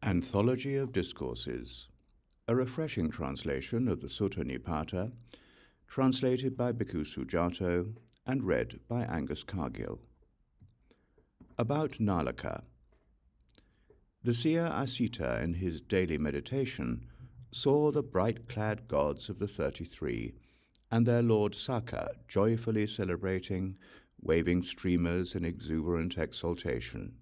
Anthology of Discourses, a refreshing translation of the Sutta Nipāta, translated by Bhikkhu Sujato and read by Angus Cargill. About Nalaka. The seer Asita in his daily meditation saw the bright-clad gods of the 33 and their lord Saka joyfully celebrating, waving streamers in exuberant exultation.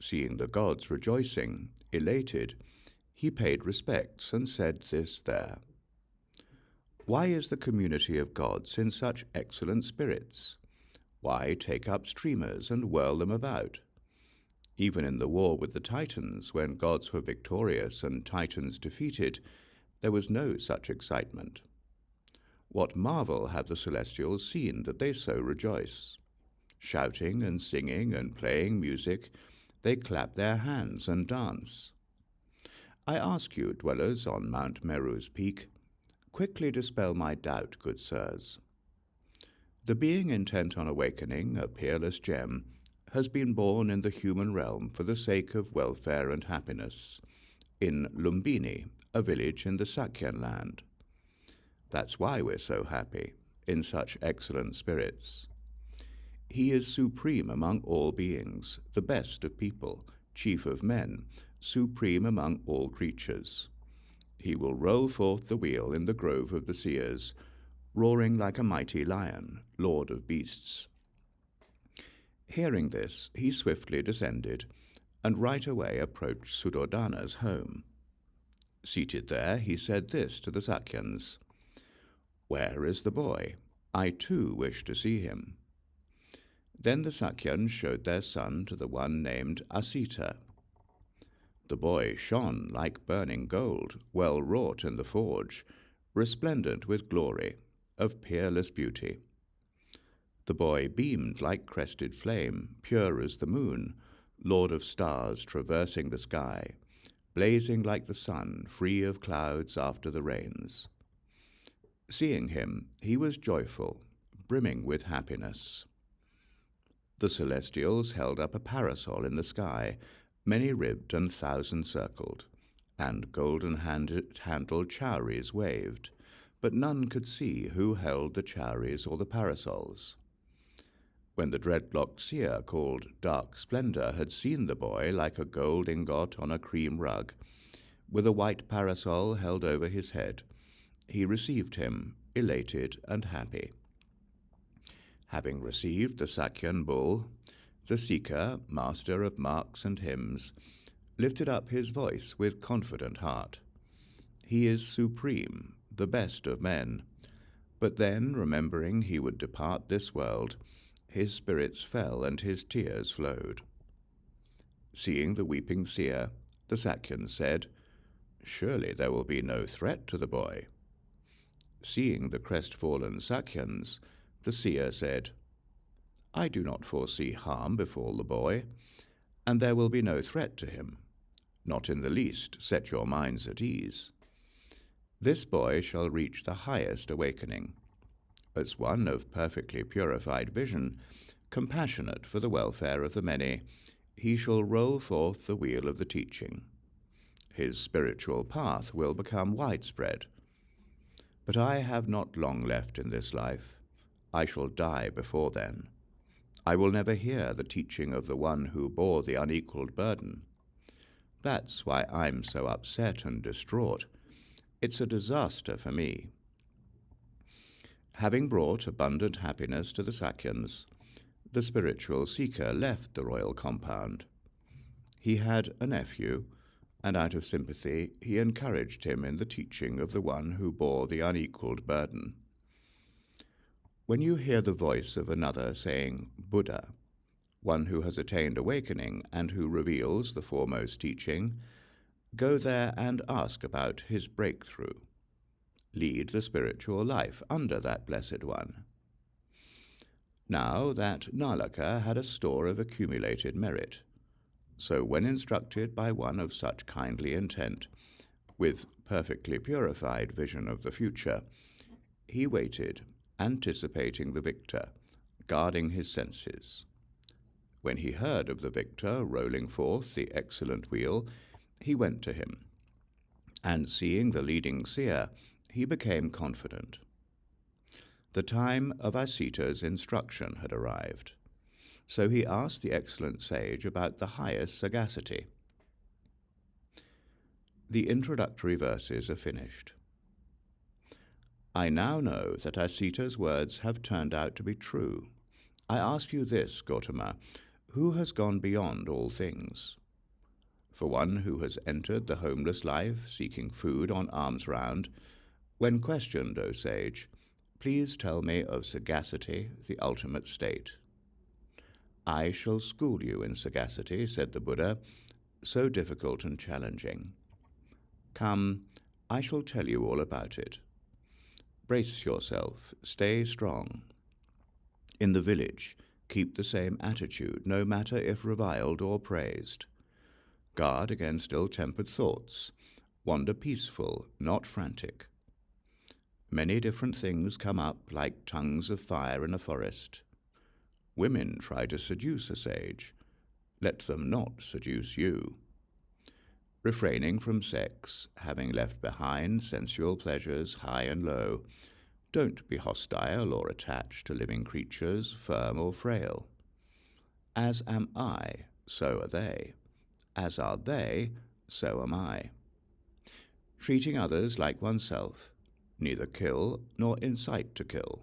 Seeing the gods rejoicing, elated, he paid respects and said this there. Why is the community of gods in such excellent spirits? Why take up streamers and whirl them about? Even in the war with the Titans, when gods were victorious and Titans defeated, there was no such excitement. What marvel have the celestials seen that they so rejoice? Shouting and singing and playing music, they clap their hands and dance. I ask you, dwellers on Mount Meru's peak, quickly dispel my doubt, good sirs. The being intent on awakening, a peerless gem, has been born in the human realm for the sake of welfare and happiness, in Lumbini, a village in the Sakyan land. That's why we're so happy, in such excellent spirits. He is supreme among all beings, the best of people, chief of men, supreme among all creatures. He will roll forth the wheel in the grove of the seers, roaring like a mighty lion, lord of beasts. Hearing this, he swiftly descended, and right away approached Suddhodana's home. Seated there, he said this to the Sakyans, "Where is the boy? I too wish to see him." Then the Sakyans showed their son to the one named Asita. The boy shone like burning gold, well wrought in the forge, resplendent with glory, of peerless beauty. The boy beamed like crested flame, pure as the moon, lord of stars traversing the sky, blazing like the sun, free of clouds after the rains. Seeing him, he was joyful, brimming with happiness. The celestials held up a parasol in the sky, many-ribbed and thousand-circled, and golden-handled chowries waved, but none could see who held the chowries or the parasols. When the dreadlocked seer called Dark Splendor had seen the boy like a gold ingot on a cream rug, with a white parasol held over his head, he received him, elated and happy. Having received the Sakyan bull, the seeker, master of marks and hymns, lifted up his voice with confident heart. He is supreme, the best of men. But then, remembering he would depart this world, his spirits fell and his tears flowed. Seeing the weeping seer, the Sakyans said, "Surely there will be no threat to the boy." Seeing the crestfallen Sakyans, the seer said, "I do not foresee harm befall the boy, and there will be no threat to him. Not in the least, set your minds at ease. This boy shall reach the highest awakening. As one of perfectly purified vision, compassionate for the welfare of the many, he shall roll forth the wheel of the teaching. His spiritual path will become widespread. But I have not long left in this life. I shall die before then. I will never hear the teaching of the one who bore the unequaled burden. That's why I'm so upset and distraught. It's a disaster for me." Having brought abundant happiness to the Sakyans, the spiritual seeker left the royal compound. He had a nephew, and out of sympathy he encouraged him in the teaching of the one who bore the unequaled burden. When you hear the voice of another saying, "Buddha," one who has attained awakening and who reveals the foremost teaching, go there and ask about his breakthrough. Lead the spiritual life under that blessed one. Now that Nalaka had a store of accumulated merit, so when instructed by one of such kindly intent, with perfectly purified vision of the future, he waited, anticipating the victor, guarding his senses. When he heard of the victor rolling forth the excellent wheel, he went to him, and seeing the leading seer, he became confident. The time of Asita's instruction had arrived, so he asked the excellent sage about the highest sagacity. The introductory verses are finished. I now know that Asita's words have turned out to be true. I ask you this, Gautama, who has gone beyond all things? For one who has entered the homeless life, seeking food on alms round, when questioned, O sage, please tell me of sagacity, the ultimate state. I shall school you in sagacity, said the Buddha, so difficult and challenging. Come, I shall tell you all about it. Brace yourself, stay strong. In the village, keep the same attitude, no matter if reviled or praised. Guard against ill-tempered thoughts. Wander peaceful, not frantic. Many different things come up like tongues of fire in a forest. Women try to seduce a sage. Let them not seduce you. Refraining from sex, having left behind sensual pleasures high and low, don't be hostile or attached to living creatures, firm or frail. As am I, so are they. As are they, so am I. Treating others like oneself, neither kill nor incite to kill.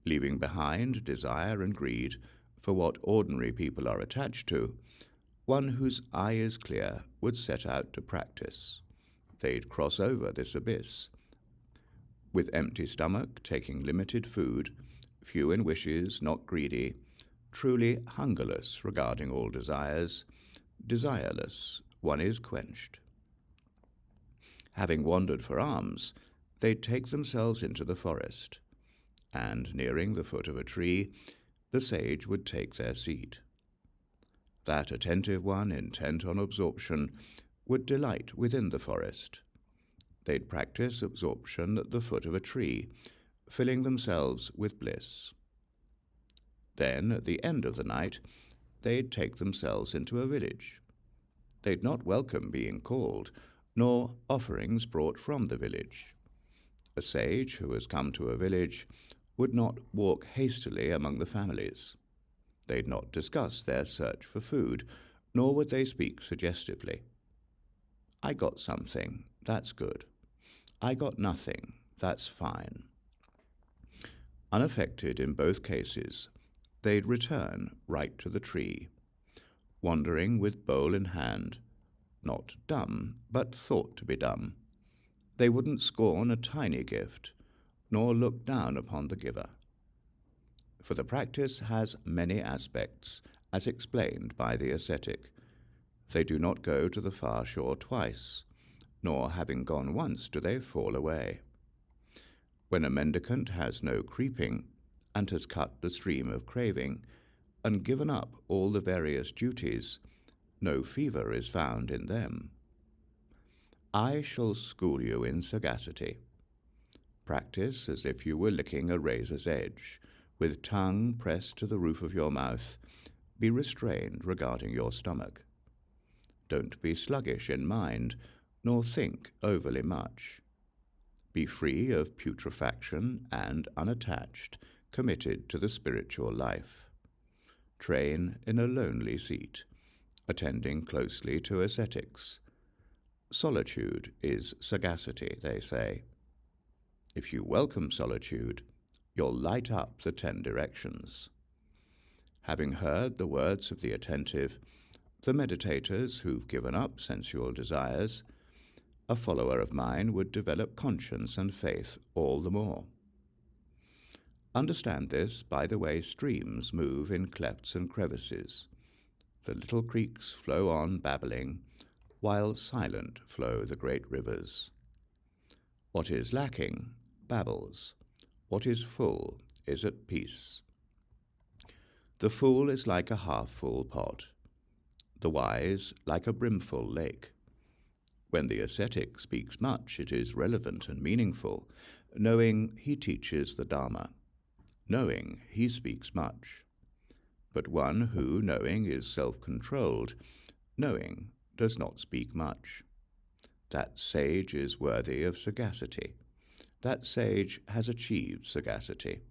Leaving behind desire and greed for what ordinary people are attached to, one whose eye is clear would set out to practice. They'd cross over this abyss. With empty stomach, taking limited food, few in wishes, not greedy, truly hungerless regarding all desires, desireless, one is quenched. Having wandered for alms, they'd take themselves into the forest, and nearing the foot of a tree, the sage would take their seat. That attentive one, intent on absorption, would delight within the forest. They'd practice absorption at the foot of a tree, filling themselves with bliss. Then, at the end of the night, they'd take themselves into a village. They'd not welcome being called, nor offerings brought from the village. A sage who has come to a village would not walk hastily among the families. They'd not discuss their search for food, nor would they speak suggestively. I got something, that's good. I got nothing, that's fine. Unaffected in both cases, they'd return right to the tree, wandering with bowl in hand, not dumb, but thought to be dumb. They wouldn't scorn a tiny gift, nor look down upon the giver. For the practice has many aspects, as explained by the ascetic. They do not go to the far shore twice, nor having gone once do they fall away. When a mendicant has no creeping, and has cut the stream of craving, and given up all the various duties, no fever is found in them. I shall school you in sagacity. Practice as if you were licking a razor's edge, with tongue pressed to the roof of your mouth. Be restrained regarding your stomach. Don't be sluggish in mind, nor think overly much. Be free of putrefaction and unattached, committed to the spiritual life. Train in a lonely seat, attending closely to ascetics. Solitude is sagacity, they say. If you welcome solitude, you'll light up the 10 directions. Having heard the words of the attentive, the meditators who've given up sensual desires, a follower of mine would develop conscience and faith all the more. Understand this by the way streams move in clefts and crevices. The little creeks flow on babbling, while silent flow the great rivers. What is lacking babbles. What is full is at peace. The fool is like a half-full pot, the wise like a brimful lake. When the ascetic speaks much, it is relevant and meaningful, knowing he teaches the Dharma, knowing he speaks much. But one who, knowing, is self-controlled, knowing, does not speak much. That sage is worthy of sagacity. That sage has achieved sagacity.